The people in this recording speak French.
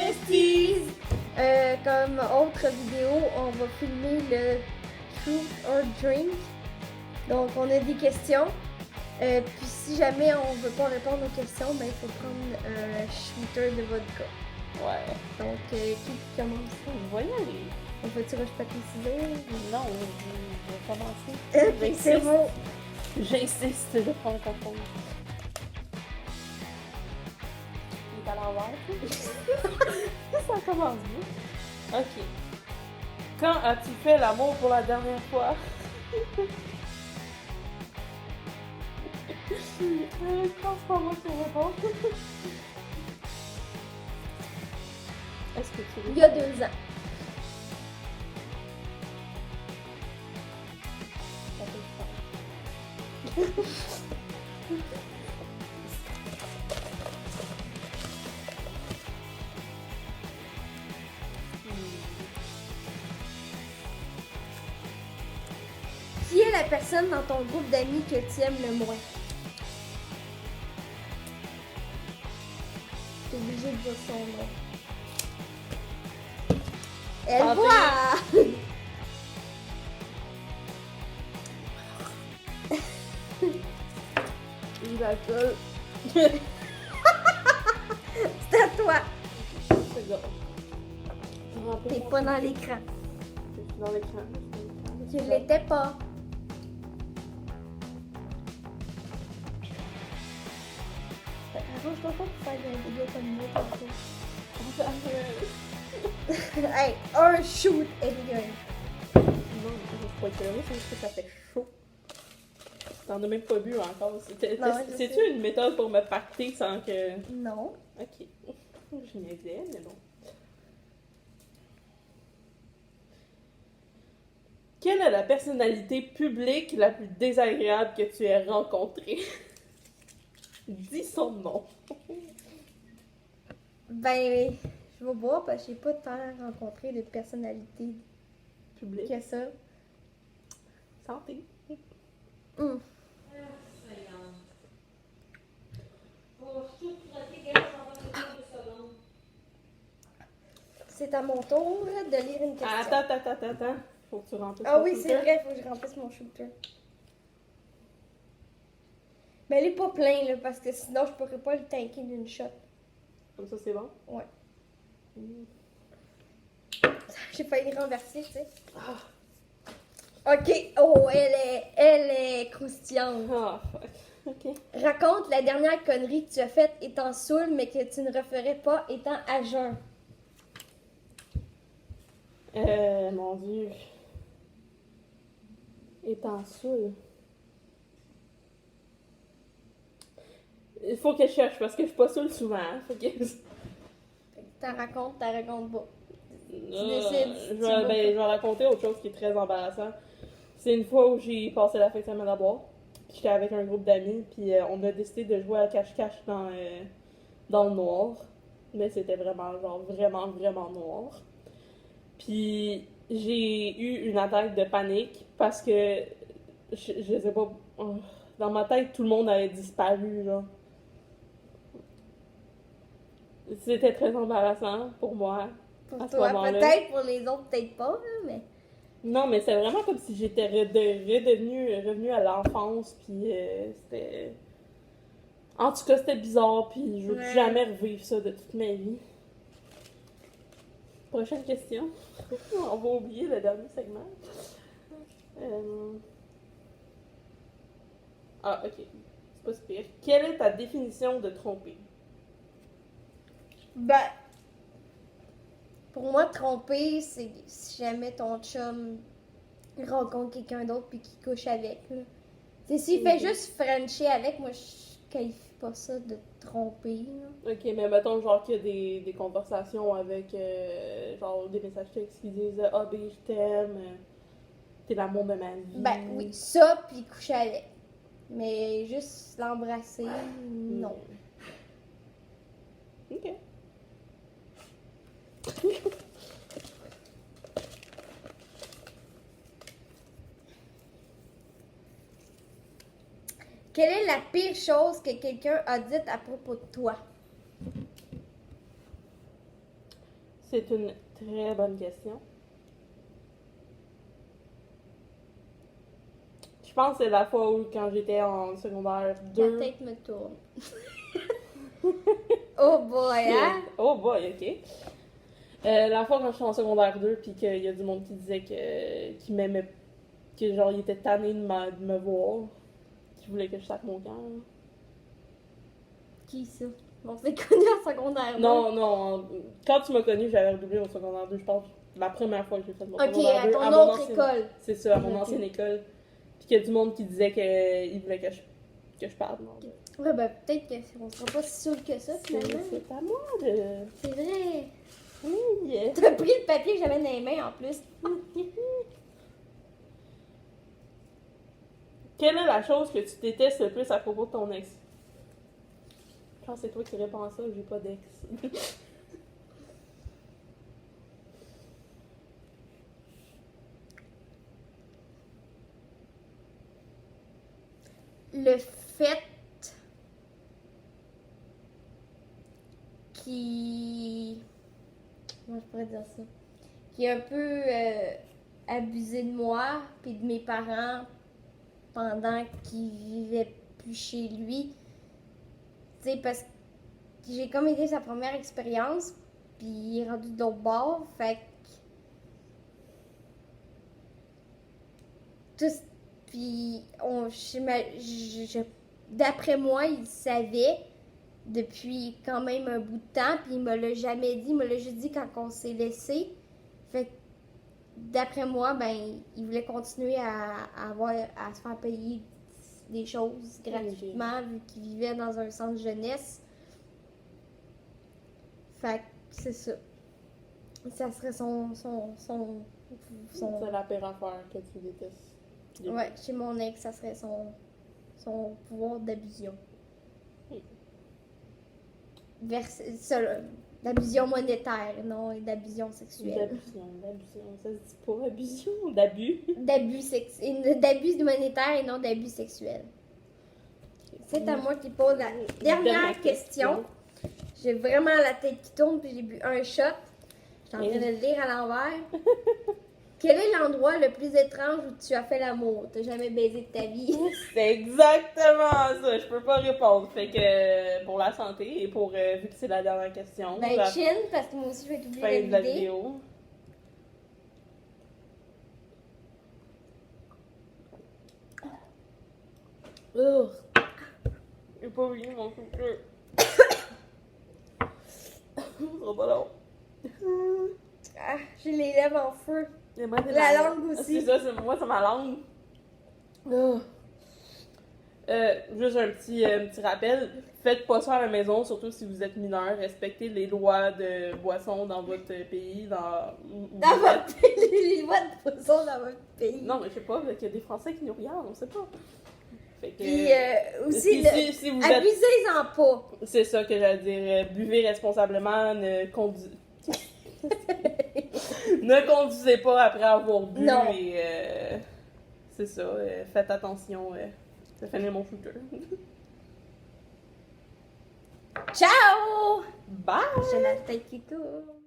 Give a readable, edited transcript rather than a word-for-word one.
besties! Comme autre vidéo, on va filmer le Truth or Drink. Donc, on a des questions. Puis, si jamais on veut pas répondre aux questions, ben, il faut prendre un shooter de vodka. Ouais. Donc, qui commence? On va y aller. On fait-tu rush papier ciseaux? Non, je vais commencer. Ok, c'est bon. J'insiste, je prends le contrôle. Il est à l'envers. Ça commence bien. Ok. Quand as-tu fait l'amour pour la dernière fois? Je pense pas moi qui réponds. Est-ce que tu veux? Il y a 2 ans. Ça fait le temps. Qui est la personne dans ton groupe d'amis que tu aimes le moins? T'es obligé de dire son nom. Elle Santé. voit! Il l'alcool. C'est à toi! C'est bon. T'es pas dans l'écran. Je suis dans l'écran. Tu l'étais pas. Arrange-toi pas pour faire des vidéos comme moi tantôt. Hey, un shoot, Evelyn. Non, je pas écœurée, c'est juste que ça fait chaud. T'en as même pas bu encore. Non, je C'est-tu sais. une méthode pour me pacter sans que... Non. Ok. Je niaisais, mais bon. Quelle est la personnalité publique la plus désagréable que tu aies rencontrée? Dis son nom. Ben, je vais voir parce que j'ai pas tant rencontré de personnalités Public. que ça. Santé. Hum. C'est à mon tour de lire une question. Attends. Faut que tu remplisses Ah ton oui, shooter. c'est vrai, faut que je remplisse mon shooter. Mais elle est pas plein, là, parce que sinon je pourrais pas le tanker d'une shot. Comme ça, c'est bon? Ouais. Mm. J'ai failli renverser, tu sais. Ah. Ok, oh, elle est croustillante. Ah, fuck. Ok. Raconte la dernière connerie que tu as faite étant saoul, mais que tu ne referais pas étant à jeun. Mon Dieu. Étant saoul. Il faut que je cherche parce que je suis pas saoule souvent. Hein. Fait que... T'en racontes pas. décides si Je tu vais, veux ben, pas. je vais raconter autre chose qui est très embarrassant. C'est une fois où j'ai passé la fin de semaine à boire. J'étais avec un groupe d'amis, puis on a décidé de jouer à cache-cache dans le noir. Mais c'était vraiment, genre, vraiment noir. Puis j'ai eu une attaque de panique parce que, je sais pas, dans ma tête, tout le monde avait disparu, genre. C'était très embarrassant pour moi. Pour à ce toi, moment-là. peut-être, pour les autres, peut-être pas, là, mais... Non, mais c'est vraiment comme si j'étais revenue à l'enfance, puis c'était... En tout cas, c'était bizarre, puis je veux plus Ouais. jamais revivre ça de toute ma vie. Prochaine question. On va oublier le dernier segment. Ah, ok. C'est pas si pire. Quelle est ta définition de tromper? Ben, pour moi, tromper, c'est si jamais ton chum rencontre quelqu'un d'autre puis qu'il couche avec, là. C'est s'il fait juste frencher avec, moi, je qualifie pas ça de tromper, là. Ok, mais mettons genre qu'il y a des conversations avec genre des messages textes qui disent ah ben je t'aime, t'es l'amour de ma vie. Ben oui, ça, puis coucher avec. Mais juste l'embrasser, non. Ok. Quelle est la pire chose que quelqu'un a dite à propos de toi? C'est une très bonne question. Je pense que c'est la fois où, quand j'étais en secondaire 2... La tête me tourne. Oh boy, hein? Oh boy, ok. La fois quand j'étais en secondaire 2, puis qu'il y a du monde qui disait qu'il m'aimait, que genre il était tanné de me voir, qui voulait que je saque mon camp. Là. Qui ça? Bon, c'est connu en secondaire. Non, quand tu m'as connu, j'avais redoublé au secondaire 2, je pense. La première fois que j'ai fait mon secondaire 2. Ok, à ton autre école. C'est ça, à mon Ok. ancienne école. Puis qu'il y a du monde qui disait qu'il voulait que je parle. Non, Ouais, ben peut-être qu'on sera pas si sûr que ça, finalement. c'est à moi de... C'est vrai. Oui. T'as pris le papier que j'avais dans les mains en plus. Quelle est la chose que tu détestes le plus à propos de ton ex? Je pense que c'est toi qui réponds à ça, j'ai pas d'ex. Le fait qui... Comment je pourrais dire ça? Qui a un peu abusé de moi puis de mes parents pendant qu'ils vivaient plus chez lui. Tu sais, parce que j'ai comme été sa première expérience, puis il est rendu de l'autre bord, fait que... Tout, puis d'après moi, il savait depuis quand même un bout de temps, puis il me l'a jamais dit, il me l'a juste dit quand on s'est laissé. Fait que d'après moi, ben, il voulait continuer à se faire payer des choses gratuitement, vu qu'il vivait dans un centre jeunesse. Fait que c'est ça. Ça serait son C'est la pire affaire que tu détestes. ouais, chez mon ex, ça serait son pouvoir d'abusion. D'abusion monétaire, non, et d'abusion sexuelle. D'abusion. Ça se dit pas abusion, d'abus. D'abus monétaire et non d'abus sexuel. C'est à moi qui pose la dernière question. J'ai vraiment la tête qui tourne, puis j'ai bu un shot. Je suis en train de le lire à l'envers. Quel est l'endroit le plus étrange où tu as fait l'amour? T'as jamais baisé de ta vie? C'est exactement ça. Je peux pas répondre. Fait que pour la santé et pour vu que c'est la dernière question. Ben, la chill, parce que moi aussi je vais t'oublier fin de la de vider. vidéo. J'ai pas oublié mon couple. Oh, pas long. Ah, j'ai les lèvres en feu. Et moi, c'est La ma- langue aussi. C'est ça, moi, c'est ma langue. Juste un petit rappel. Faites pas ça à la maison, surtout si vous êtes mineur. Respectez les lois de boisson dans votre pays. Dans votre pays, les lois de poisson dans votre pays. Non, mais je sais pas, il y a des Français qui nous regardent, on sait pas. Fait que, Puis aussi, si vous êtes... abusez-en pas. C'est ça que j'allais dire. Buvez responsablement, ne conduisez pas après avoir bu. Non. Et c'est ça, faites attention. Ça finit mon shooter. Ciao! Bye! J'ai la tête qui tourne.